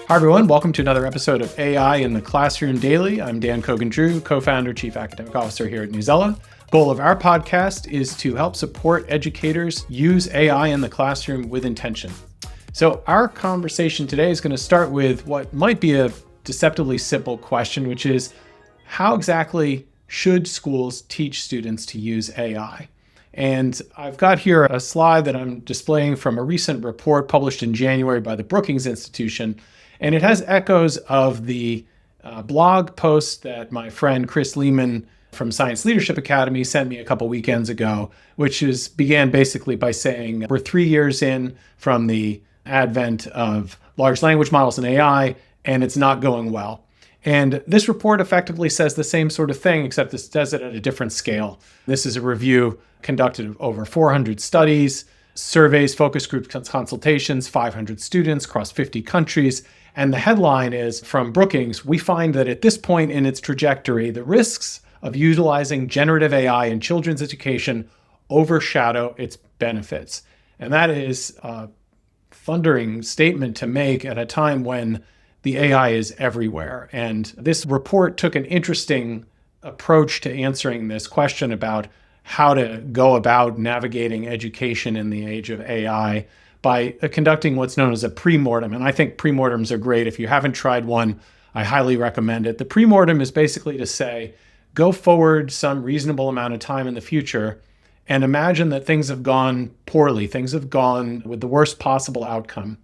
Hi, everyone. Welcome to another episode of AI in the Classroom Daily. I'm Dan Cogan-Drew, co-founder, chief academic officer here at Newsella. Goal of our podcast is to help support educators use AI in the classroom with intention. So our conversation today is going to start with what might be a deceptively simple question, which is how exactly should schools teach students to use AI? And I've got here a slide that I'm displaying from a recent report published in January by the Brookings Institution. And it has echoes of the blog post that my friend Chris Lehman from Science Leadership Academy sent me a couple weekends ago, which began basically by saying we're 3 years in from the advent of large language models and AI, and it's not going well. And this report effectively says the same sort of thing, except this does it at a different scale. This is a review conducted of over 400 studies, surveys, focus group consultations, 500 students across 50 countries. And the headline is from Brookings, we find that at this point in its trajectory, the risks of utilizing generative AI in children's education overshadow its benefits. And that is a thundering statement to make at a time when the AI is everywhere. And this report took an interesting approach to answering this question about how to go about navigating education in the age of AI by conducting what's known as a pre-mortem. And I think pre-mortems are great. If you haven't tried one, I highly recommend it. The pre-mortem is basically to say, go forward some reasonable amount of time in the future and imagine that things have gone poorly. Things have gone with the worst possible outcome.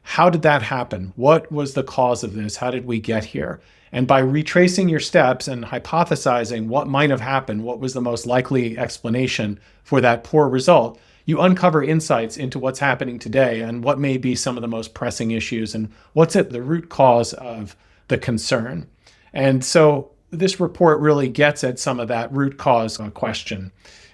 How did that happen? What was the cause of this? How did we get here? And by retracing your steps and hypothesizing what might have happened, what was the most likely explanation for that poor result, you uncover insights into what's happening today and what may be some of the most pressing issues and what's at the root cause of the concern. And so this report really gets at some of that root cause question.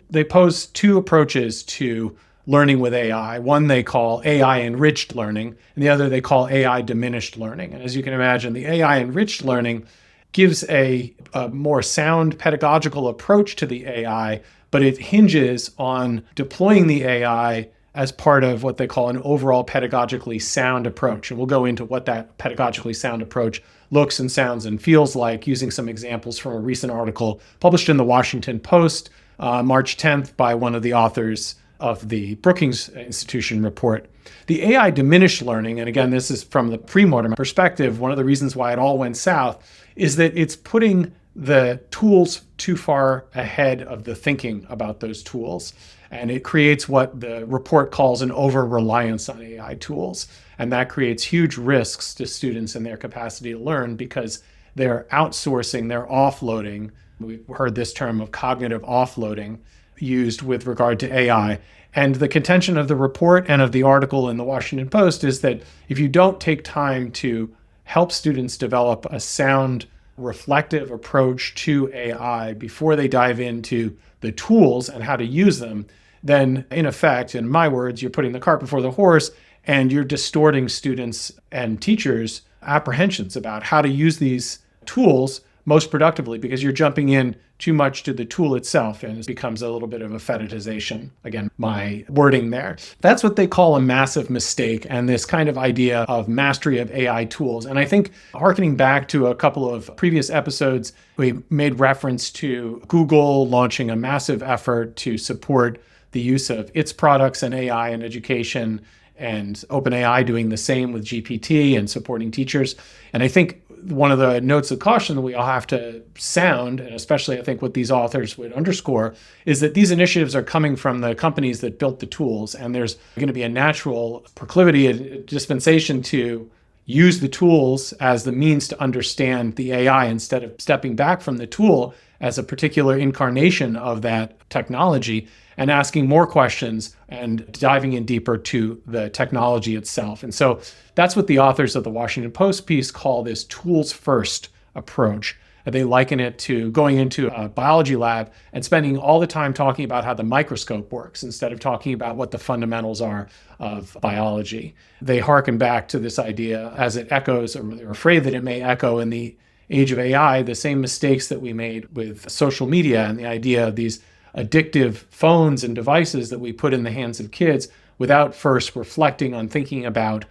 They pose two approaches to learning with AI. One they call AI-enriched learning, and the other they call AI-diminished learning. And as you can imagine, the AI-enriched learning gives a more sound pedagogical approach to the AI, but it hinges on deploying the AI as part of what they call an overall pedagogically sound approach. And we'll go into what that pedagogically sound approach looks and sounds and feels like using some examples from a recent article published in the Washington Post, March 10th, by one of the authors of the Brookings Institution report. The AI-diminished learning, and again, this is from the pre-mortem perspective, one of the reasons why it all went south is that it's putting the tools too far ahead of the thinking about those tools. And it creates what the report calls an over-reliance on AI tools. And that creates huge risks to students and their capacity to learn because they're outsourcing, they're offloading. We've heard this term of cognitive offloading used with regard to AI. And the contention of the report and of the article in the Washington Post is that if you don't take time to help students develop a sound, reflective approach to AI before they dive into the tools and how to use them, then in effect, in my words, you're putting the cart before the horse and you're distorting students and teachers' apprehensions about how to use these tools most productively because you're jumping in too much to the tool itself and it becomes a little bit of a fetishization. Again, my wording there. That's what they call a massive mistake and this kind of idea of mastery of AI tools. And I think harkening back to a couple of previous episodes, we made reference to Google launching a massive effort to support the use of its products and AI in education and OpenAI doing the same with GPT and supporting teachers. And I think one of the notes of caution that we all have to sound, and especially I think what these authors would underscore, is that these initiatives are coming from the companies that built the tools. And there's going to be a natural proclivity, a dispensation to use the tools as the means to understand the AI instead of stepping back from the tool as a particular incarnation of that technology and asking more questions and diving in deeper to the technology itself. And so that's what the authors of the Washington Post piece call this tools first approach. They liken it to going into a biology lab and spending all the time talking about how the microscope works instead of talking about what the fundamentals are of biology. They hearken back to this idea as it echoes, or they're afraid that it may echo in the age of AI, the same mistakes that we made with social media and the idea of these addictive phones and devices that we put in the hands of kids without first reflecting on thinking about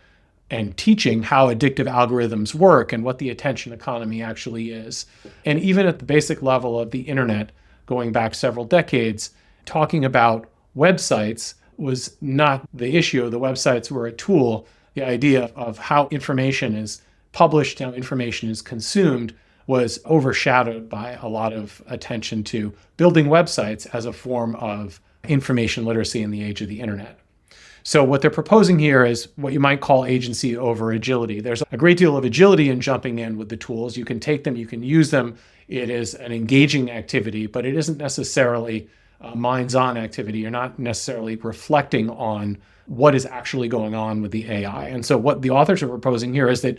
and teaching how addictive algorithms work and what the attention economy actually is. And even at the basic level of the internet, going back several decades, talking about websites was not the issue. The websites were a tool. The idea of how information is published, how information is consumed, was overshadowed by a lot of attention to building websites as a form of information literacy in the age of the internet. So what they're proposing here is what you might call agency over agility. There's a great deal of agility in jumping in with the tools. You can take them, you can use them. It is an engaging activity, but it isn't necessarily a minds-on activity. You're not necessarily reflecting on what is actually going on with the AI. And so what the authors are proposing here is that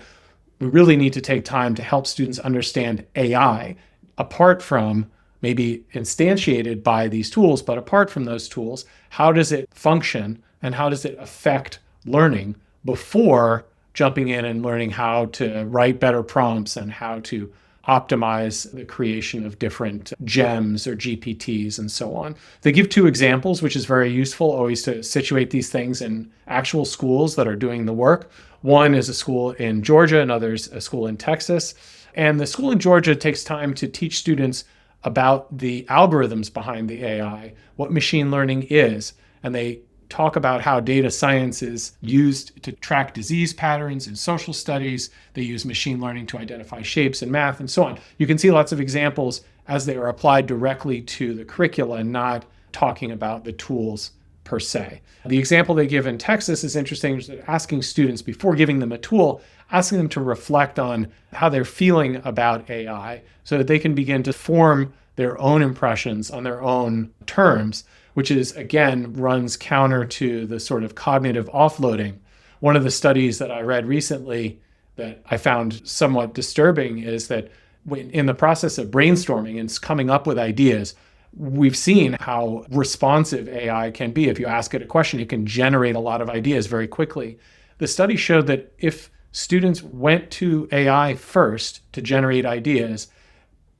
we really need to take time to help students understand AI apart from maybe instantiated by these tools, but apart from those tools, how does it function and how does it affect learning before jumping in and learning how to write better prompts and how to optimize the creation of different gems or GPTs and so on. They give two examples, which is very useful always to situate these things in actual schools that are doing the work. One is a school in Georgia, another is a school in Texas. And the school in Georgia takes time to teach students about the algorithms behind the AI, what machine learning is, and they talk about how data science is used to track disease patterns in social studies. They use machine learning to identify shapes in math and so on. You can see lots of examples as they are applied directly to the curricula and not talking about the tools per se. The example they give in Texas is interesting, asking students before giving them a tool, asking them to reflect on how they're feeling about AI so that they can begin to form their own impressions on their own terms, which is, again, runs counter to the sort of cognitive offloading. One of the studies that I read recently that I found somewhat disturbing is that in the process of brainstorming and coming up with ideas, we've seen how responsive AI can be. If you ask it a question, it can generate a lot of ideas very quickly. The study showed that if students went to AI first to generate ideas,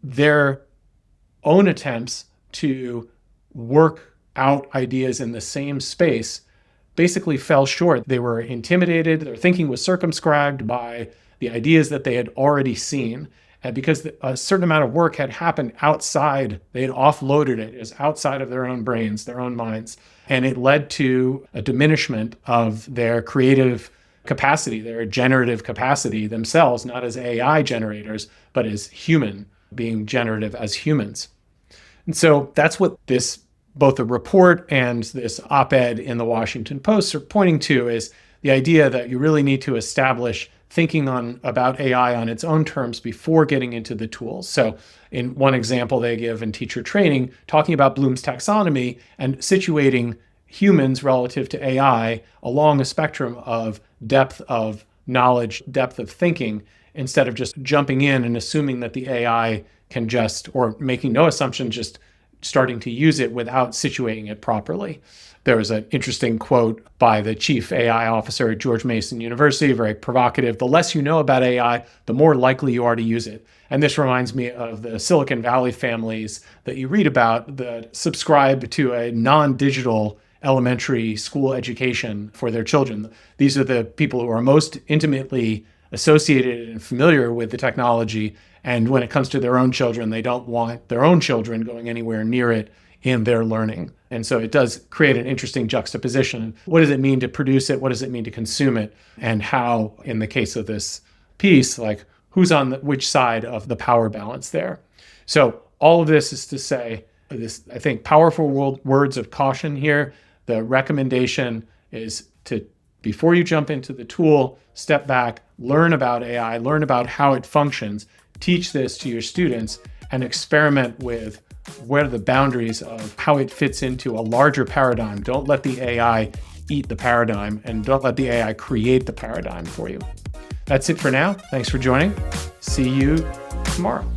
their own attempts to work out ideas in the same space basically fell short. They were intimidated. Their thinking was circumscribed by the ideas that they had already seen. And because a certain amount of work had happened outside, they had offloaded it as outside of their own brains, their own minds. And it led to a diminishment of their creative capacity, their generative capacity themselves, not as AI generators, but as human, being generative as humans. And so that's what this both the report and this op-ed in the Washington Post are pointing to, is the idea that you really need to establish thinking about AI on its own terms before getting into the tools. So in one example they give in teacher training, talking about Bloom's taxonomy and situating humans relative to AI along a spectrum of depth of knowledge, depth of thinking, instead of just jumping in and assuming that the AI can just, or making no assumption, just starting to use it without situating it properly. There was an interesting quote by the chief AI officer at George Mason University, very provocative. The less you know about AI, the more likely you are to use it. And this reminds me of the Silicon Valley families that you read about that subscribe to a non-digital elementary school education for their children. These are the people who are most intimately associated and familiar with the technology. And when it comes to their own children, they don't want their own children going anywhere near it in their learning. And so it does create an interesting juxtaposition. What does it mean to produce it? What does it mean to consume it? And how, in the case of this piece, like who's on which side of the power balance there? So all of this is to say this, I think, powerful words of caution here. The recommendation is to, before you jump into the tool, step back, learn about AI, learn about how it functions, teach this to your students, and experiment with what are the boundaries of how it fits into a larger paradigm. Don't let the AI eat the paradigm, and don't let the AI create the paradigm for you. That's it for now. Thanks for joining. See you tomorrow.